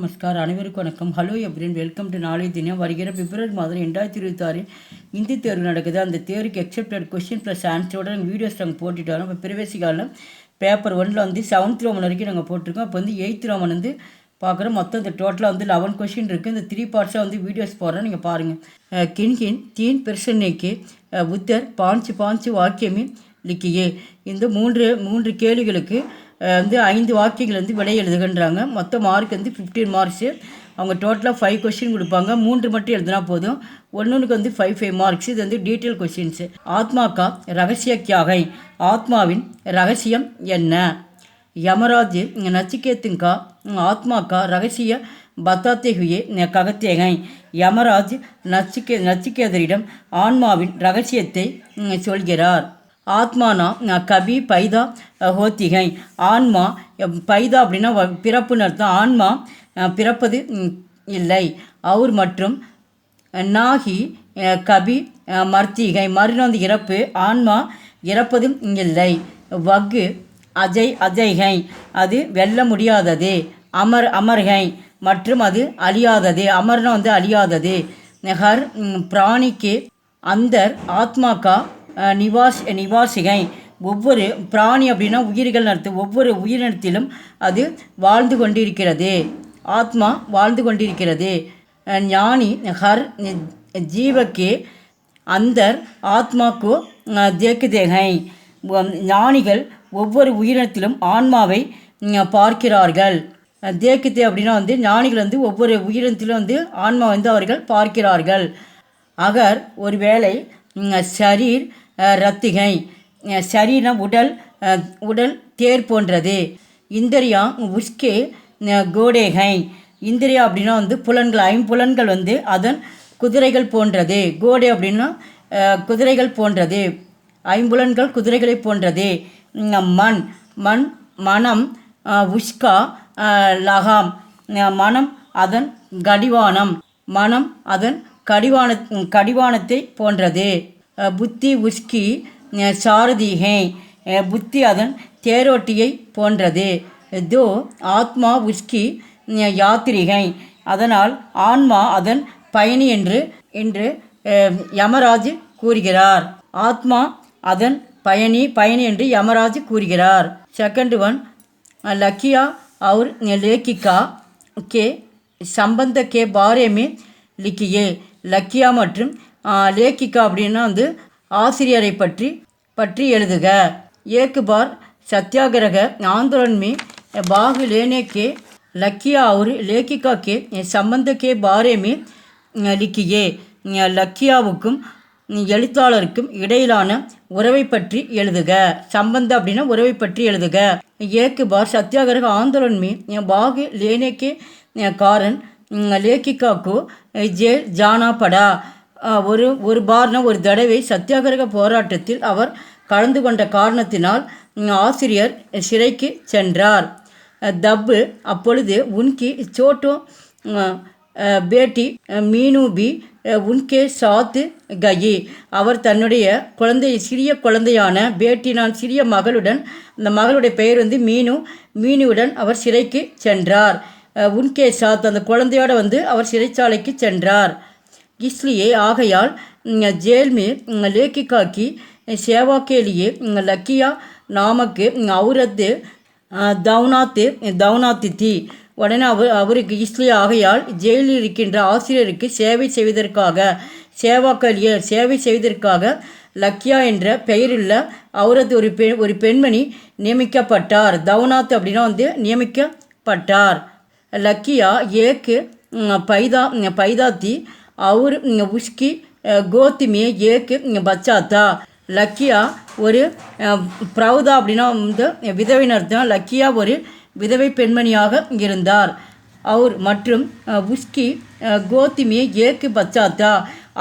நமஸ்கார். அனைவருக்கும் வணக்கம். Hello everyone, welcome to நாளைய தினம். வருகிற பிப்ரவரி மாதம் 2026 இந்தி தேர்வு நடக்குது. அந்த தேர்வுக்கு எக்ஸப்டட் கொஸ்டின் ப்ளஸ் ஆன்சரோட நாங்கள் வீடியோஸ் நாங்கள் போட்டுட்டு வரோம். இப்போ ப்ரிவியஸ் காலம் பேப்பர் 1ல் வந்து 7th ரோமன் வரைக்கும் நாங்கள் போட்டிருக்கோம். இப்போ வந்து 8th ரோமன் வந்து பார்க்குறோம். மொத்தம் இந்த டோட்டலாக வந்து 11 கொஸ்டின் இருக்குது. இந்த 3 பார்ட்ஸாக வந்து வீடியோஸ் போடுறோம், நீங்கள் பாருங்கள். கின் 3 பெர்சன்னைக்கு உத்தர் பாஞ்சு வாக்கியமே லிக்கியே. இந்த மூன்று கேள்விகளுக்கு வந்து 5 வாக்கியங்கள் வந்து விடை எழுதுகின்றாங்க. மொத்த மார்க் வந்து 15 மார்க்ஸு. அவங்க டோட்டலாக 5 கொஸ்டின் கொடுப்பாங்க. 3 மட்டும் எழுதுனா போதும். ஒன்றுக்கு வந்து 5 மார்க்ஸ். இது வந்து டீட்டெயில் கொஸ்டின்ஸு. ஆத்மாக்கா ரகசிய கியாகை, ஆத்மாவின் ரகசியம் என்ன? யமராஜ் நச்சிகேத்துங்கா ஆத்மாக்கா ரகசிய பத்தாத்தே ஹுயே ககத்தேகை. யமராஜ் நச்சிகேதரிடம் ஆன்மாவின் ரகசியத்தை சொல்கிறார். ஆத்மானா கபி பைதா ஹோத்திகை. ஆன்மா பைதா அப்படின்னா பிறப்புன்னு அர்த்தம். ஆன்மா பிறப்பது இல்லை. அவர் மற்றும் நாகி கபி மர்த்திகை. மறுநாள் வந்து இறப்பு. ஆன்மா இறப்பதும் இல்லை. வகு அஜய்கை, அது வெல்ல முடியாதது. அமர்கை, மற்றும் அது அழியாதது. அமர்னா வந்து அழியாதது. ஹர் பிராணிக்கு அந்தர் ஆத்மாக்கா நிவாசிகை. ஒவ்வொரு பிராணி அப்படின்னா உயிர்கள் அர்த்தம். ஒவ்வொரு உயிரினத்திலும் அது வாழ்ந்து கொண்டிருக்கிறது. ஆத்மா வாழ்ந்து கொண்டிருக்கிறது. ஞானி ஹர் ஜீவக்கே அந்தர் ஆத்மாக்கோ தேக்குதேகை. ஞானிகள் ஒவ்வொரு உயிரினத்திலும் ஆன்மாவை பார்க்கிறார்கள். தேக்குதே அப்படின்னா வந்து ஞானிகள் வந்து ஒவ்வொரு உயிரினத்திலும் வந்து ஆன்மா வந்து அவர்கள் பார்க்கிறார்கள். அகர் ஒருவேளை ஷரீர் ரத்திகை. ஷரீர்னா உடல் தேர் போன்றது. இந்திரியா உஸ்கே கோடேகை. இந்திரியா அப்படின்னா வந்து புலன்கள், 5 புலன்கள் வந்து அதன் குதிரைகள் போன்றது. கோடே அப்படின்னா குதிரைகள் போன்றது. 5 புலன்கள் குதிரைகளை போன்றது. மனம் உஷ்கா லகாம். மனம் அதன் கடிவானம். மனம் அதன் கடிவானத்தை போன்றது. புத்தி உஸ்கி சாரதிகை. புத்தி அதன் தேரோட்டியை போன்றது. தோ ஆத்மா உஸ்கி யாத்திரிகை. அதனால் ஆன்மா அதன் பயணி என்று யமராஜ் கூறுகிறார். ஆத்மா அதன் பயணி என்று யமராஜ் கூறுகிறார். செகண்ட் ஒன், லக்கியா और लेखिका के संबंध के बारे में लिखिए. லக்கியா மற்றும் லேக்கிகா அப்படின்னா வந்து ஆசிரியரை பற்றி எழுதுக. एक बार सत्याग्रह आंदोलन में भाग लेने के लकिया और लेखिका के संबंध के बारे में लिखिए. லக்கியாவுக்கும் எழுத்தாளருக்கும் இடையிலான உறவை பற்றி எழுதுக. சம்பந்தம் அப்படின்னா உறவை பற்றி எழுதுக. एक बार सत्याग्रह आंदोलन में भाग लेने के कारण लेखिका को जेल जाना पड़ा. ஒரு பார்னா ஒரு தடவை சத்தியாகிரக போராட்டத்தில் அவர் கலந்து கொண்ட காரணத்தினால் ஆசிரியர் சிறைக்கு சென்றார். தப்பு அப்பொழுது உன்கி சோட்டோ பேட்டி மீனூபி உன்கே சாத்து கயி. அவர் தன்னுடைய சிறிய குழந்தையான பேட்டி, நான் சிறிய மகளுடன், அந்த மகளுடைய பெயர் வந்து மீனுவுடன் அவர் சிறைக்கு சென்றார். உன்கே சாத், அந்த குழந்தையோடு வந்து அவர் சிறைச்சாலைக்கு சென்றார். इसलिए ஆகையால் जेल में लेखिका की सेवा के लिए लकिया नामक औरत दौनाती थी. உடனே அவருக்கு இஸ்லியே ஆகையால் ஜெயிலில் இருக்கின்ற ஆசிரியருக்கு சேவை செய்வதற்காக லக்கியா என்ற பெயருள்ள அவரது ஒரு பெண்மணி நியமிக்கப்பட்டார். தௌனாத் அப்படின்னா வந்து நியமிக்கப்பட்டார். லக்கியா ஏக்கு பைதாத்தி और उसकी गोद में एक बच्चा था. லக்கியா ஒரு பிரௌதா அப்படின்னா வந்து விதவையின் அர்த்தம். லக்கியா ஒரு விதவை பெண்மணியாக இருந்தார். அவர் மற்றும் உஸ்கி கோத்திமே ஏக்கு பச்சாத்தா,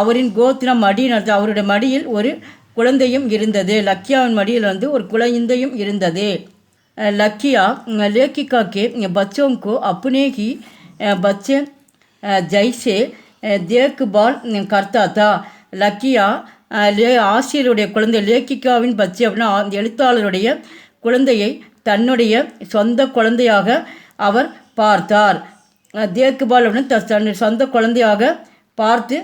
அவரின் கோத்தினா மடியின் அர்த்தம். அவருடைய மடியில் ஒரு குழந்தையும் இருந்தது. லக்கியாவின் மடியில் வந்து ஒரு குழந்தையும் இருந்தது. லக்கியா लेखिका के बच्चों को अपने ही बच्चे जैसे தேக்குபால் கர்த்தாத்தா. லக்கியா ஆசிரியருடைய குழந்தை, லேக்கிகாவின் பச்சை அப்படின்னா எழுத்தாளருடைய குழந்தையை தன்னுடைய சொந்த குழந்தையாக அவர் பார்த்தார். தேக்குபால் அப்படின்னு தன் சொந்த குழந்தையாக பார்த்து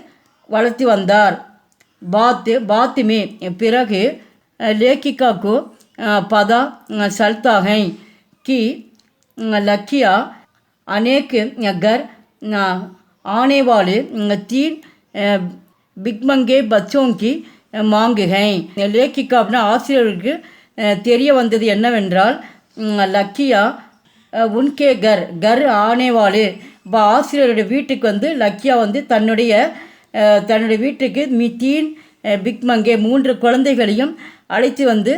வளர்த்து வந்தார். பாத்துமே பிறகு लेखिका को पता चलता है कि लकिया अनेक घर आने वाले 3 भिखमंगे बच्चों की मांग है. लेखिका அப்படின்னா ஆசிரியருக்கு தெரிய வந்தது என்னவென்றால் லக்கியா உன்கே கர் ஆனேவாலே ஆசிரியருடைய வீட்டுக்கு வந்து லக்கியா வந்து தன்னுடைய வீட்டுக்கு 3 பிக்மங்கே 3 குழந்தைகளையும் அழைத்து வந்து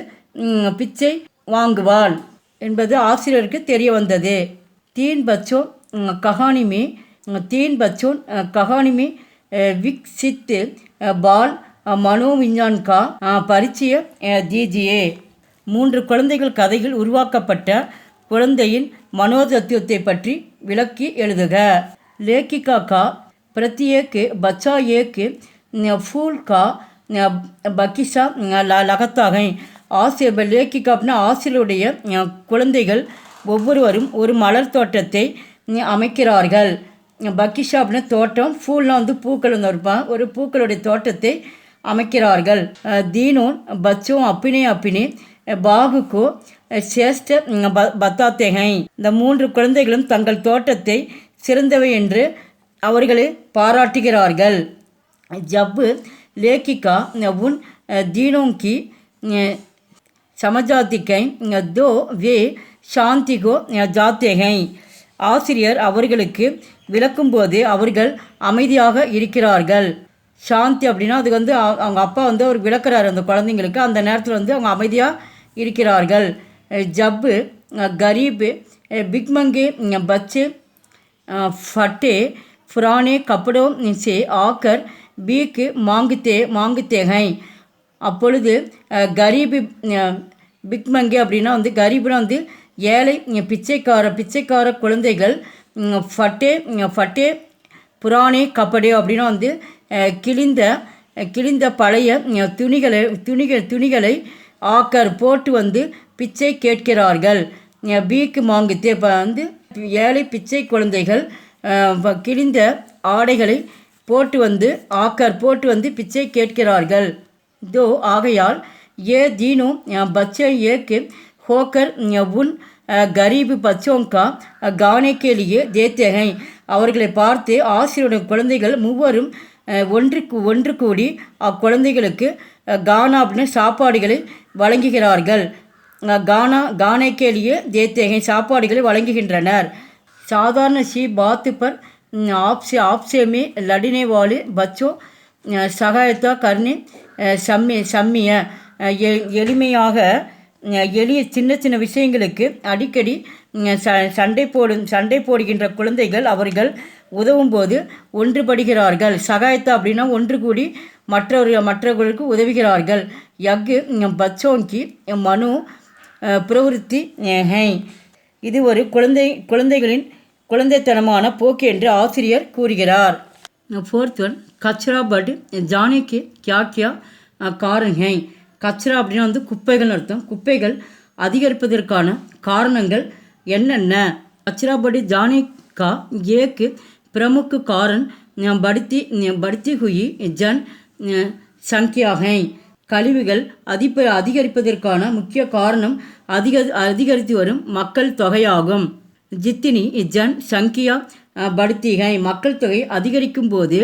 பிச்சை வாங்குவாள் என்பது ஆசிரியருக்கு தெரிய வந்தது. 3 बच्चों कहानी में विकसित बाल मनोविज्ञान का परिचय दीजिए. 3 குழந்தைகள் கதையில் உருவாக்கப்பட்ட குழந்தையின் மனோதத்துவத்தை பற்றி விளக்கி எழுதுக. लेखिका का प्रत्येक बच्चा एक फूल का பக்கிஷா லகத்தாக ஆசிரியர் லேக்கிக்கா அப்படின்னா ஆசிரியருடைய குழந்தைகள் ஒவ்வொருவரும் ஒரு மலர் தோட்டத்தை அமைக்கிறார்கள். பக்கிஷா அப்படின்னா தோட்டம், ஃபூல்லாம் வந்து பூக்கள் வந்து இருப்பான், ஒரு பூக்களுடைய தோட்டத்தை அமைக்கிறார்கள். தீனோன் பச்சோம் அப்பினே பாகுக்கோ சேஷ்ட பத்தாத்தேகை. இந்த 3 குழந்தைகளும் தங்கள் தோட்டத்தை சிறந்தவை என்று அவர்களை பாராட்டுகிறார்கள். ஜப்பு लेखिका उन दीनों की समझाती दो वे शांति को जाते हैं. ஆசிரியர் அவர்களுக்கு விளக்கும்போது அவர்கள் அமைதியாக இருக்கிறார்கள். சாந்தி அப்படின்னா அதுக்கு வந்து அவங்க அப்பா வந்து அவர் விளக்குறாரு அந்த குழந்தைங்களுக்கு. அந்த நேரத்தில் வந்து அவங்க அமைதியாக இருக்கிறார்கள். ஜப்பு கரீப் பிக்மங்கே பच्चे फटे पुराने कपड़ों से आकर பீக்கு மாங்குத்தே ஹை. அப்பொழுது கரீபி பிக்மங்கே அப்படின்னா வந்து கரீப்னா வந்து ஏழை பிச்சைக்கார குழந்தைகள் ஃபட்டே புராணே கப்படே அப்படின்னா வந்து கிழிந்த பழைய துணிகளை ஆக்கர் போட்டு வந்து பிச்சை கேட்கிறார்கள். பீக்கு மாங்குத்தே வந்து ஏழை பிச்சை குழந்தைகள் கிழிந்த ஆடைகளை போட்டு வந்து பிச்சை கேட்கிறார்கள். दो ஆகையால் ये तीनों बच्चे एक होकर उन गरीब बच्चों का गाने के लिए देते हैं. அவர்களை பார்த்து ஆசிரியருடைய குழந்தைகள் மூவரும் ஒன்று கூடி அக்குழந்தைகளுக்கு கானா அப்படின்னு சாப்பாடுகளை வழங்குகிறார்கள். கானே கேலியே தேத்தேகை சாப்பாடுகளை வழங்குகின்றனர். சாதாரண சி பாத்து பர் आपसे में लड़ने वाले बच्चों சகாயத்தா கர்ணி சம்மிய எளிய சின்ன விஷயங்களுக்கு அடிக்கடி சண்டை போடுகின்ற குழந்தைகள் அவர்கள் உதவும் போது ஒன்றுபடுகிறார்கள். சகாயத்தா அப்படின்னா ஒன்று கூடி மற்றவர்களுக்கு உதவுகிறார்கள். யக்கு பச்சோங்கி மனு பிரவருத்தி ஹை. இது ஒரு குழந்தைகளின் குழந்தைத்தனமான போக்கு என்று ஆசிரியர் கூறுகிறார். 4th one கச்ரா பட் ஜானேக்கு கியா காரண் ஹை. கச்ரா அப்படின்னா வந்து குப்பைகள் அர்த்தம். குப்பைகள் அதிகரிப்பதற்கான காரணங்கள் என்னென்ன? கச்ரா பட் ஜானே கா ஏக்கு பிரமுख कारण बढ़ती हुई जन संख्या है. கழிவுகள் அதிகரிப்பதற்கான முக்கிய காரணம் அதிகரித்து வரும் மக்கள் தொகையாகும். ஜித்தினி ஜன் சங்கியா படுத்திகை மக்கள் தொகை அதிகரிக்கும் போது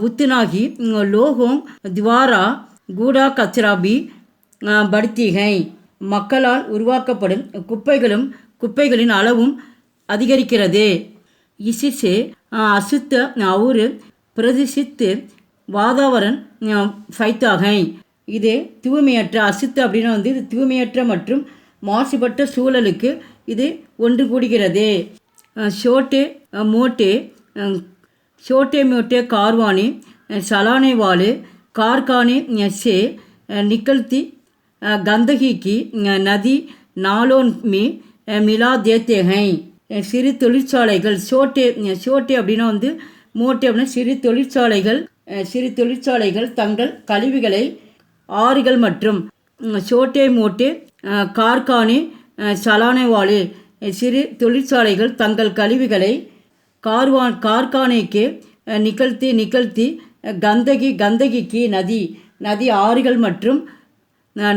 உத்துனாகி லோகோம் துவாரா கூடா கச்ராபி படுத்திகை மக்களால் உருவாக்கப்படும் குப்பைகளின் அளவும் அதிகரிக்கிறது. இசிசே அசுத்த और பிரதிசித்து வாதாவரன் ஃபைத்தாகை. இது தூய்மையற்ற அசுத்த அப்படின்னா வந்து இது தூய்மையற்ற மற்றும் மாசுபட்ட சூழலுக்கு இது ஒன்று கூடுகிறது. छोटे मोटे कारवाने चलाने वाले कारखाने से निकलती गंदगी की नदी नालों में मिला देते हैं. சிறு தொழிற்சாலைகள் சோட்டே அப்படின்னா வந்து மோட்டே அப்படின்னா சிறு தொழிற்சாலைகள் தங்கள் கழிவுகளை ஆறுகள் மற்றும் छोटे मोटे कारखाने चलाने वाले சிறு தொழிற்சாலைகள் தங்கள் கழிவுகளை கார்கானைக்கு நிகழ்த்தி கந்தகிக்கு நதி ஆறுகள் மற்றும்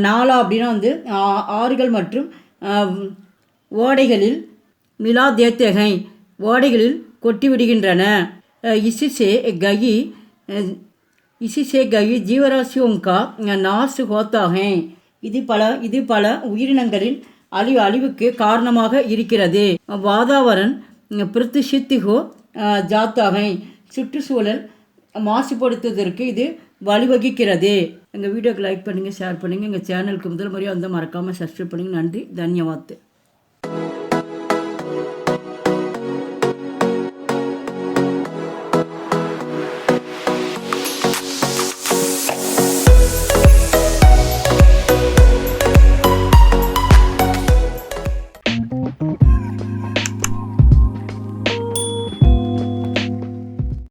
நாலா அப்படின்னா வந்து ஆறுகள் மற்றும் ஓடைகளில் மிலாதேத்தகை ஓடைகளில் கொட்டிவிடுகின்றன. இசிசே கயி ஜீவராசியோங்கா நாசு ஹோத்தாகை. இது பல உயிரினங்களின் அழிவுக்கு காரணமாக இருக்கிறது. வாதாவரன் பிரதிஷித்திகோ ஜாத்தாகை. சுற்றுச்சூழல் மாசுபடுத்துவதற்கு இது வழிவகுக்கிறது. எங்கள் வீடியோக்கு லைக் பண்ணுங்கள், ஷேர் பண்ணுங்கள். எங்கள் சேனலுக்கு முதல் முறையாக வந்து மறக்காமல் சப்ஸ்கிரைப் பண்ணுங்கள். நன்றி, தன்யவாத்.